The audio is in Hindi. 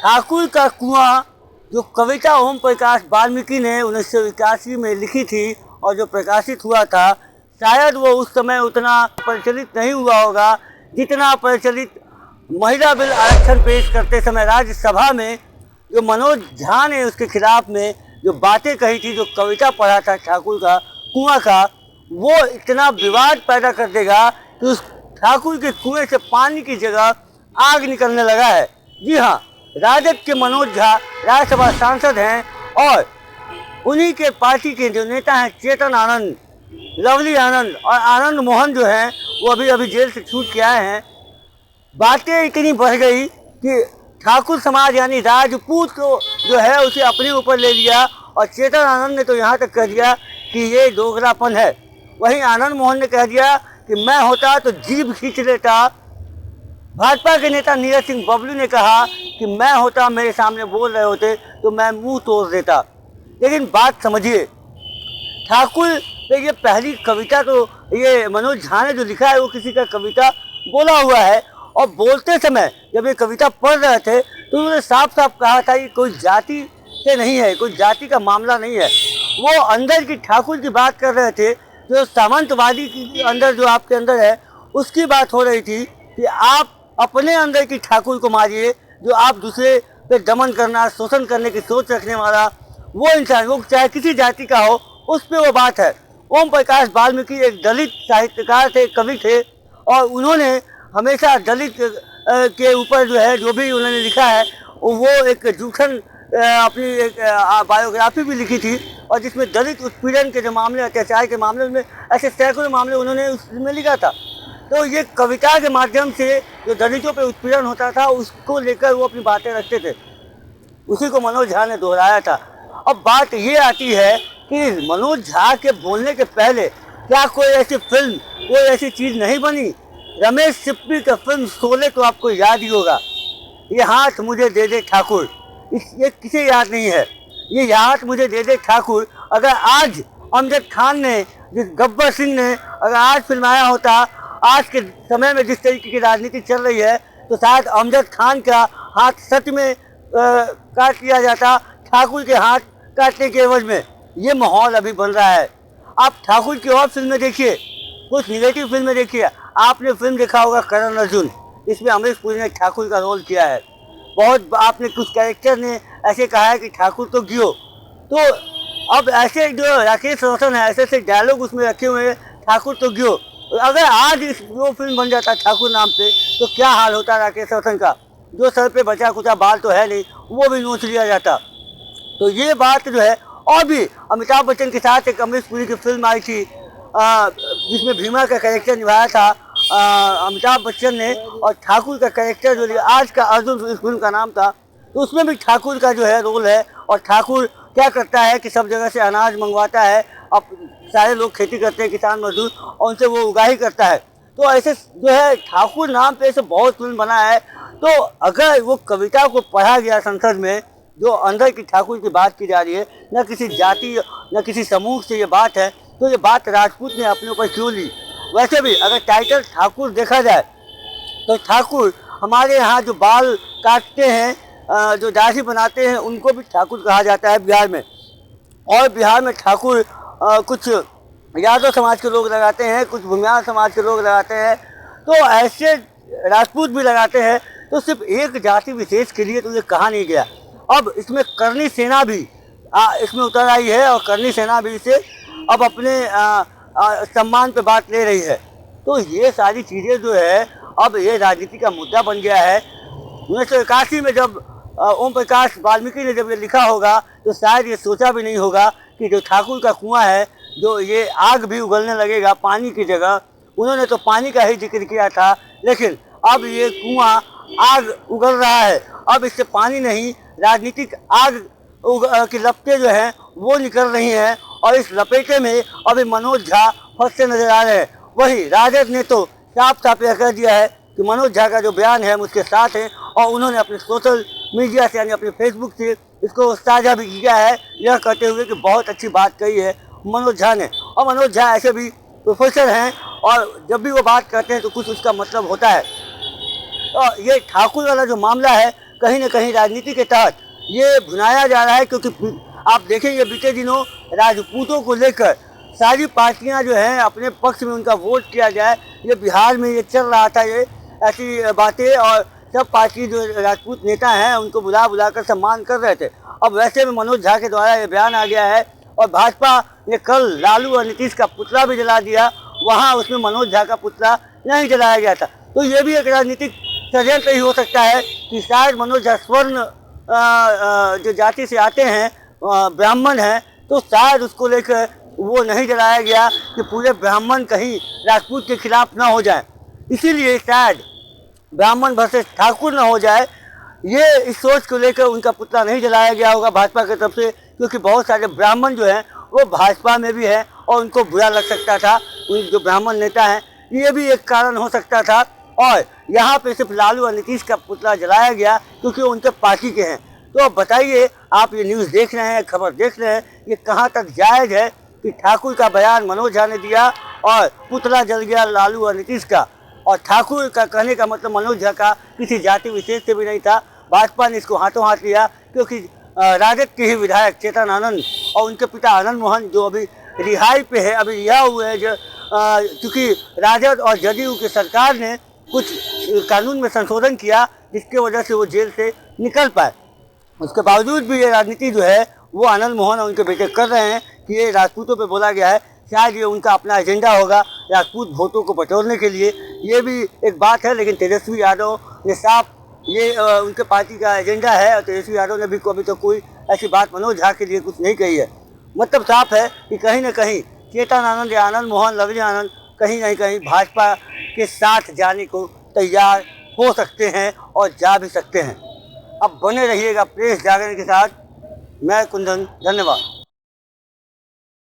ठाकुर का कुआं जो कविता ओम प्रकाश वाल्मीकि ने 1981 में लिखी थी और जो प्रकाशित हुआ था, शायद वो उस समय उतना प्रचलित नहीं हुआ होगा जितना प्रचलित महिला बिल आरक्षण पेश करते समय राज्यसभा में जो मनोज झा ने उसके खिलाफ में जो बातें कही थी, जो कविता पढ़ा था ठाकुर का कुआं का, वो इतना विवाद पैदा कर देगा कि उस ठाकुर के कुएं से पानी की जगह आग निकलने लगा है। जी हाँ, राजद के मनोज झा राज्यसभा सांसद हैं और उन्हीं के पार्टी के जो नेता हैं चेतन आनंद, लवली आनंद और आनंद मोहन जो हैं वो अभी जेल से छूट के आए हैं। बातें इतनी बढ़ गई कि ठाकुर समाज यानी राजपूत को जो है उसे अपने ऊपर ले लिया और चेतन आनंद ने तो यहाँ तक कह दिया कि ये दोगलापन है। वहीं आनंद मोहन ने कह दिया कि मैं होता तो जीभ खींच लेता। भाजपा के नेता नीरज सिंह बबलू ने कहा कि मैं होता, मेरे सामने बोल रहे होते तो मैं मुंह तोड़ देता। लेकिन बात समझिए, ठाकुर पे ये पहली कविता तो ये मनोज झा ने जो लिखा है वो किसी का कविता बोला हुआ है और बोलते समय जब ये कविता पढ़ रहे थे तो उन्होंने साफ साफ कहा था कि कोई जाति से नहीं है, कोई जाति का मामला नहीं है। वो अंदर की ठाकुर की बात कर रहे थे, जो सामंतवादी के अंदर जो आपके अंदर है उसकी बात हो रही थी कि आप अपने अंदर की ठाकुर को मारिए, जो आप दूसरे पे दमन करना, शोषण करने की सोच रखने वाला वो इंसान, वो चाहे किसी जाति का हो, उस पर वो बात है। ओम प्रकाश वाल्मीकि एक दलित साहित्यकार थे, कवि थे और उन्होंने हमेशा दलित के ऊपर जो है जो भी उन्होंने लिखा है वो एक जूठन अपनी एक बायोग्राफी भी लिखी थी और जिसमें दलित उत्पीड़न के जो मामले, अत्याचार के मामले में ऐसे सैकड़ों मामले उन्होंने उसमें लिखा था। तो ये कविता के माध्यम से जो दलितों पे उत्पीड़न होता था उसको लेकर वो अपनी बातें रखते थे, उसी को मनोज झा ने दोहराया था। अब बात ये आती है कि मनोज झा के बोलने के पहले क्या कोई ऐसी फिल्म, कोई ऐसी चीज़ नहीं बनी? रमेश सिप्पी का फिल्म शोले तो आपको याद ही होगा। ये हाथ मुझे दे दे ठाकुर, ये किसे याद नहीं है? ये हाथ मुझे दे दे ठाकुर अगर आज अमजद खान ने, गब्बर सिंह ने अगर आज फिल्माया होता, आज के समय में जिस तरीके की राजनीति चल रही है, तो शायद अमजद खान का हाथ सच में काट लिया जाता ठाकुर के हाथ काटने के एवज में। ये माहौल अभी बन रहा है। आप ठाकुर की और फिल्में देखिए, कुछ निगेटिव फिल्में देखिए। आपने फिल्म देखा होगा करण अर्जुन, इसमें अमरीश पुरी ने ठाकुर का रोल किया है। बहुत आपने कुछ कैरेक्टर ने ऐसे कहा है कि ठाकुर तो गियो। तो अब ऐसे जो राकेश रोशन है, ऐसे ऐसे डायलॉग उसमें रखे हुए हैं, ठाकुर तो गियो। अगर आज वो फिल्म बन जाता ठाकुर नाम से तो क्या हाल होता राकेश रोशन का, जो सर पे बचा कुचा बाल तो है नहीं, वो भी नोच लिया जाता। तो ये बात जो है, और भी अमिताभ बच्चन के साथ एक अमरीश पुरी की फिल्म आई थी जिसमें भीमा का कैरेक्टर निभाया था अमिताभ बच्चन ने, और ठाकुर का कैरेक्टर जो आज का अर्जुन इस फिल्म का नाम था, तो उसमें भी ठाकुर का जो है रोल है। और ठाकुर क्या करता है कि सब जगह से अनाज मंगवाता है, अब सारे लोग खेती करते हैं, किसान मजदूर, और उनसे वो उगाही करता है। तो ऐसे जो है ठाकुर नाम पे ऐसे बहुत फिल्म बना है। तो अगर वो कविता को पढ़ा गया संसद में, जो अंदर की ठाकुर की बात की जा रही है, न किसी जाति न किसी समूह से ये बात है, तो ये बात राजपूत ने अपने ऊपर क्यों ली? वैसे भी अगर टाइटल ठाकुर देखा जाए तो ठाकुर हमारे यहाँ जो बाल काटते हैं, जो दाढ़ी बनाते हैं, उनको भी ठाकुर कहा जाता है बिहार में। और बिहार में ठाकुर कुछ यादव समाज के लोग लगाते हैं, कुछ भूमियार समाज के लोग लगाते हैं, तो ऐसे राजपूत भी लगाते हैं। तो सिर्फ एक जाति विशेष के लिए तो ये कहा नहीं गया। अब इसमें करनी सेना भी इसमें उतर आई है और करनी सेना भी इसे अब अपने सम्मान पे बात ले रही है। तो ये सारी चीज़ें जो है अब ये राजनीति का मुद्दा बन गया है। 1981 में जब ओम प्रकाश वाल्मीकि ने जब ये लिखा होगा तो शायद ये सोचा भी नहीं होगा कि जो ठाकुर का कुआं है, जो ये आग भी उगलने लगेगा पानी की जगह। उन्होंने तो पानी का ही जिक्र किया था, लेकिन अब ये कुआं आग उगल रहा है। अब इससे पानी नहीं, राजनीतिक आग की लपटें जो हैं वो निकल रही हैं और इस लपेटे में अभी मनोज झा फंसते नजर आ रहे हैं। वही राजद ने तो साफ साफ यह कह दिया है कि मनोज झा का जो बयान है मुझके साथ है, और उन्होंने अपने सोशल मीडिया से यानी अपने फेसबुक से इसको साझा भी किया है, यह कहते हुए कि बहुत अच्छी बात कही है मनोज झा ने। और मनोज झा ऐसे भी प्रोफेसर हैं और जब भी वो बात करते हैं तो कुछ उसका मतलब होता है। तो ये ठाकुर वाला जो मामला है, कहीं न कहीं राजनीति के तहत ये भुनाया जा रहा है, क्योंकि आप देखेंगे बीते दिनों राजपूतों को लेकर सारी पार्टियां जो हैं अपने पक्ष में उनका वोट किया जाए, ये बिहार में ये चल रहा था, ये ऐसी बातें, और सब पार्टी जो राजपूत नेता हैं उनको बुला बुला कर सम्मान कर रहे थे। अब वैसे में मनोज झा के द्वारा ये बयान आ गया है और भाजपा ने कल लालू और नीतीश का पुतला भी जला दिया, वहाँ उसमें मनोज झा का पुतला नहीं जलाया गया था। तो ये भी एक राजनीतिक षड्यंत्र ही हो सकता है कि शायद मनोज झा स्वर्ण जो जाति से आते हैं, ब्राह्मण हैं, तो शायद उसको लेकर वो नहीं जलाया गया कि पूरे ब्राह्मण कहीं राजपूत के खिलाफ ना हो जाए, इसीलिए शायद ब्राह्मण वर्सेस ठाकुर ना हो जाए, ये इस सोच को लेकर उनका पुतला नहीं जलाया गया होगा भाजपा की तरफ से, क्योंकि बहुत सारे ब्राह्मण जो हैं वो भाजपा में भी हैं और उनको बुरा लग सकता था, उन जो ब्राह्मण नेता हैं, ये भी एक कारण हो सकता था। और यहाँ पे सिर्फ लालू और नीतीश का पुतला जलाया गया क्योंकि वो उनके पार्टी के हैं। तो अब बताइए, आप ये न्यूज़ देख रहे हैं, खबर देख रहे हैं, ये कहाँ तक जायज़ है कि ठाकुर का बयान मनोज झा ने दिया और पुतला जल गया लालू और नीतीश का, और ठाकुर का कहने का मतलब मनोज झा का किसी जाति विशेष से भी नहीं था। भाजपा ने इसको हाथों हाथ लिया क्योंकि राजद के ही विधायक चेतन आनंद और उनके पिता आनंद मोहन जो अभी रिहाई पे है, अभी रिहा हुए हैं, जो चूँकि राजद और जदयू की सरकार ने कुछ कानून में संशोधन किया जिसके वजह से वो जेल से निकल पाए, उसके बावजूद भी ये राजनीति जो है वो आनंद मोहन और उनके बेटे कर रहे हैं कि ये राजपूतों पे बोला गया है, शायद ये उनका अपना एजेंडा होगा राजपूत वोटों को बटोरने के लिए, ये भी एक बात है। लेकिन तेजस्वी यादव ने साफ ये उनके पार्टी का एजेंडा है और तेजस्वी यादव ने भी अभी तो कोई ऐसी बात मनोज झा के लिए कुछ नहीं कही है। मतलब साफ है कि कहीं ना कहीं चेतन आनंद या आनंद मोहन, लवली आनंद कहीं ना कहीं भाजपा के साथ जाने को तैयार हो सकते हैं और जा भी सकते हैं। अब बने रहिएगा प्रेस जागरण के साथ। मैं कुंदन, धन्यवाद।